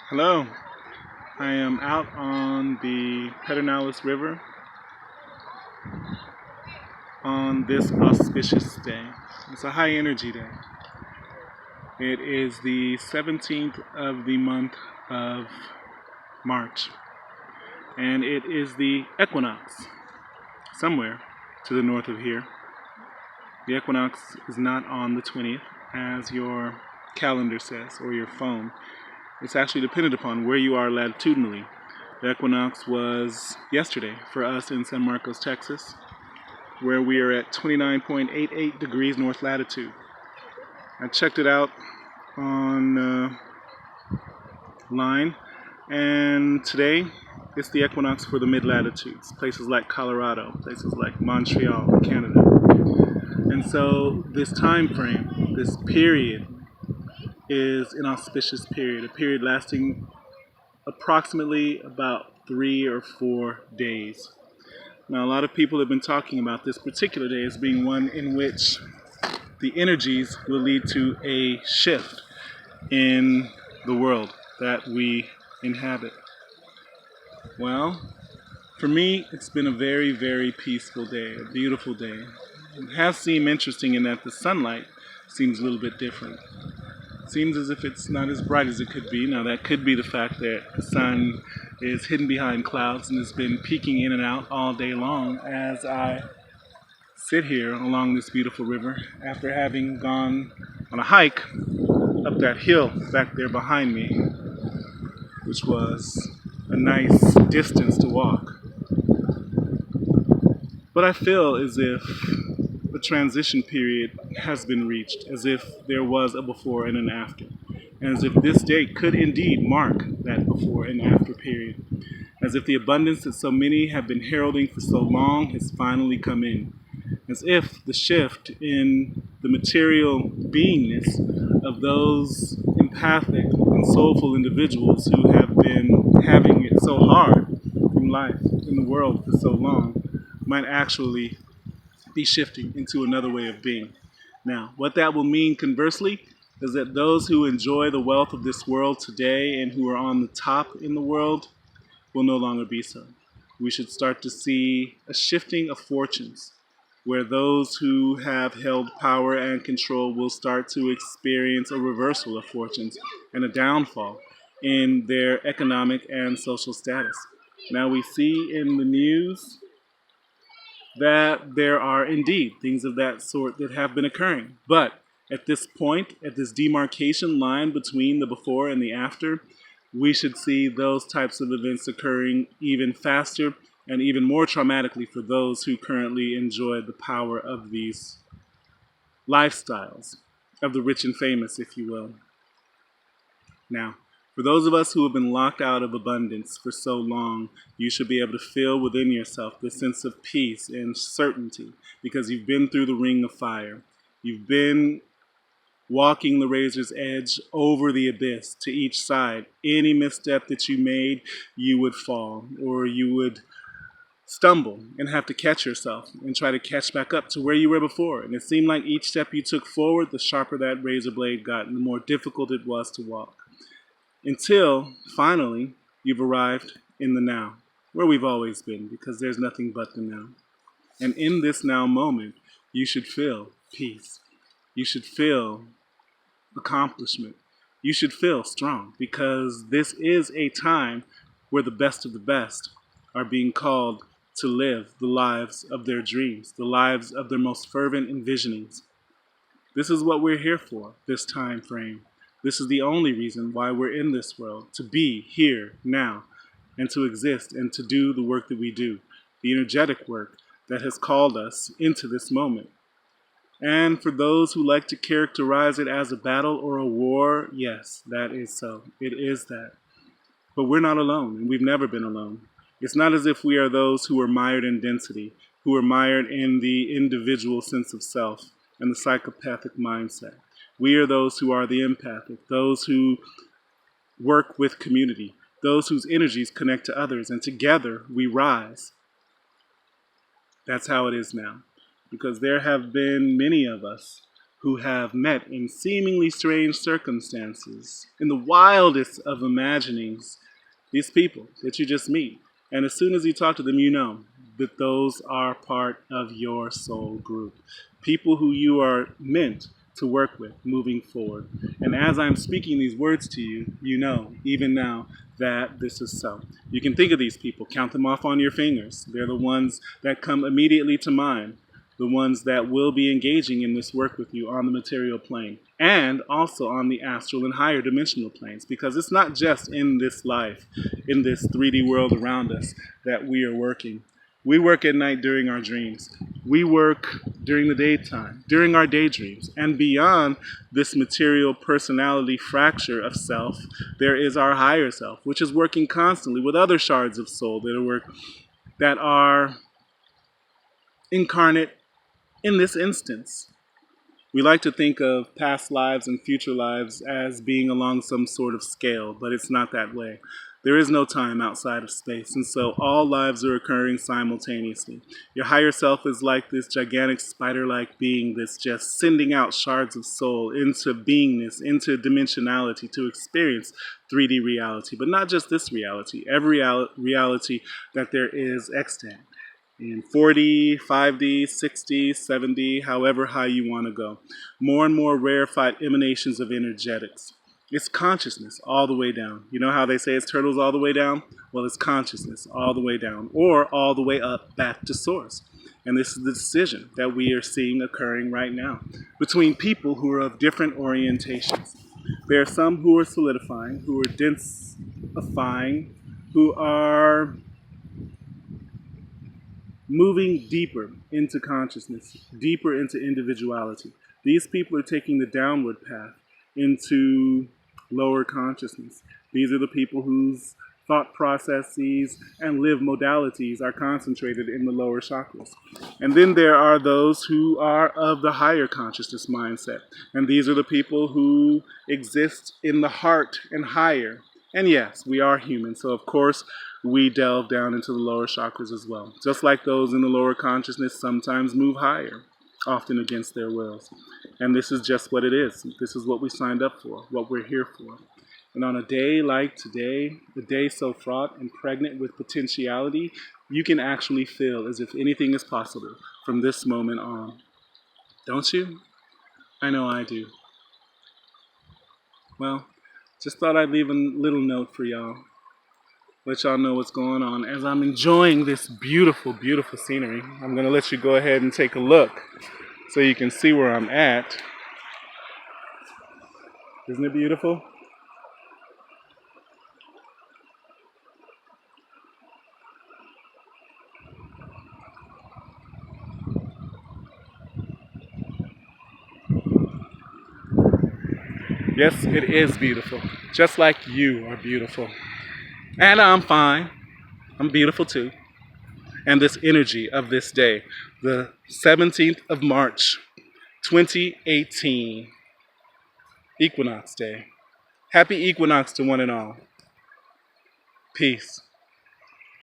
Hello, I am out on the Pedernales River on this auspicious day. It's a high energy day. It is the 17th of the month of March, and it is the equinox somewhere to the north of here. The equinox is not on the 20th as your calendar says or your phone. It's actually dependent upon where you are latitudinally. The equinox was yesterday for us in San Marcos, Texas, where we are at 29.88 degrees north latitude. I checked it out on line, and today it's the equinox for the mid-latitudes, places like Colorado, places like Montreal, Canada. And so this time frame, this period, is an auspicious period, a period lasting approximately about 3 or 4 days. Now, a lot of people have been talking about this particular day as being one in which the energies will lead to a shift in the world that we inhabit. Well, for me, it's been a very, very peaceful day, a beautiful day. It has seemed interesting in that the sunlight seems a little bit different. It seems as if it's not as bright as it could be. Now, that could be the fact that the sun is hidden behind clouds and has been peeking in and out all day long as I sit here along this beautiful river after having gone on a hike up that hill back there behind me, which was a nice distance to walk. But I feel as if the transition period has been reached, as if there was a before and an after, and as if this day could indeed mark that before and after period, as if the abundance that so many have been heralding for so long has finally come in, as if the shift in the material beingness of those empathic and soulful individuals who have been having it so hard in life, in the world for so long, might actually be shifting into another way of being. Now, what that will mean conversely is that those who enjoy the wealth of this world today and who are on the top in the world will no longer be so. We should start to see a shifting of fortunes, where those who have held power and control will start to experience a reversal of fortunes and a downfall in their economic and social status. Now we see in the news that there are indeed things of that sort that have been occurring. But at this point, at this demarcation line between the before and the after, we should see those types of events occurring even faster and even more traumatically for those who currently enjoy the power of these lifestyles, of the rich and famous, if you will. Now, for those of us who have been locked out of abundance for so long, you should be able to feel within yourself the sense of peace and certainty because you've been through the ring of fire. You've been walking the razor's edge over the abyss to each side. Any misstep that you made, you would fall, or you would stumble and have to catch yourself and try to catch back up to where you were before. And it seemed like each step you took forward, the sharper that razor blade got and the more difficult it was to walk. Until, finally, you've arrived in the now, where we've always been, because there's nothing but the now. And in this now moment, you should feel peace. You should feel accomplishment. You should feel strong, because this is a time where the best of the best are being called to live the lives of their dreams, the lives of their most fervent envisionings. This is what we're here for, this time frame. This is the only reason why we're in this world, to be here now and to exist and to do the work that we do, the energetic work that has called us into this moment. And for those who like to characterize it as a battle or a war, yes, that is so. It is that. But we're not alone, and we've never been alone. It's not as if we are those who are mired in density, who are mired in the individual sense of self and the psychopathic mindset. We are those who are the empathic, those who work with community, those whose energies connect to others, and together we rise. That's how it is now. Because there have been many of us who have met in seemingly strange circumstances, in the wildest of imaginings, these people that you just meet. And as soon as you talk to them, you know that those are part of your soul group. People who you are meant to work with moving forward. And as I'm speaking these words to you, you know, even now, that this is so. You can think of these people, count them off on your fingers. They're the ones that come immediately to mind, the ones that will be engaging in this work with you on the material plane and also on the astral and higher dimensional planes, because it's not just in this life, in this 3D world around us, that we are working. We work at night during our dreams. We work during the daytime, during our daydreams. And beyond this material personality fracture of self, there is our higher self, which is working constantly with other shards of soul that are incarnate in this instance. We like to think of past lives and future lives as being along some sort of scale, but it's not that way. There is no time outside of space, and so all lives are occurring simultaneously. Your higher self is like this gigantic spider-like being that's just sending out shards of soul into beingness, into dimensionality to experience 3D reality, but not just this reality, every reality that there is extant. In 4D, 5D, 6D, 7D, however high you want to go. More and more rarefied emanations of energetics. It's consciousness all the way down. You know how they say it's turtles all the way down? Well, it's consciousness all the way down, or all the way up back to source. And this is the decision that we are seeing occurring right now between people who are of different orientations. There are some who are solidifying, who are densifying, who are moving deeper into consciousness, deeper into individuality. These people are taking the downward path into lower consciousness. These are the people whose thought processes and live modalities are concentrated in the lower chakras. And then there are those who are of the higher consciousness mindset. And these are the people who exist in the heart and higher. And yes, we are human, so of course we delve down into the lower chakras as well. Just like those in the lower consciousness sometimes move higher, often against their wills. And this is just what it is. This is what we signed up for, what we're here for. And on a day like today, a day so fraught and pregnant with potentiality, you can actually feel as if anything is possible from this moment on. Don't you? I know I do. Well, just thought I'd leave a little note for y'all. Let y'all know what's going on. As I'm enjoying this beautiful, beautiful scenery, I'm going to let you go ahead and take a look so you can see where I'm at. Isn't it beautiful? Yes, it is beautiful. Just like you are beautiful. And I'm fine. I'm beautiful too. And this energy of this day, the 17th of March, 2018, Equinox Day. Happy Equinox to one and all. Peace.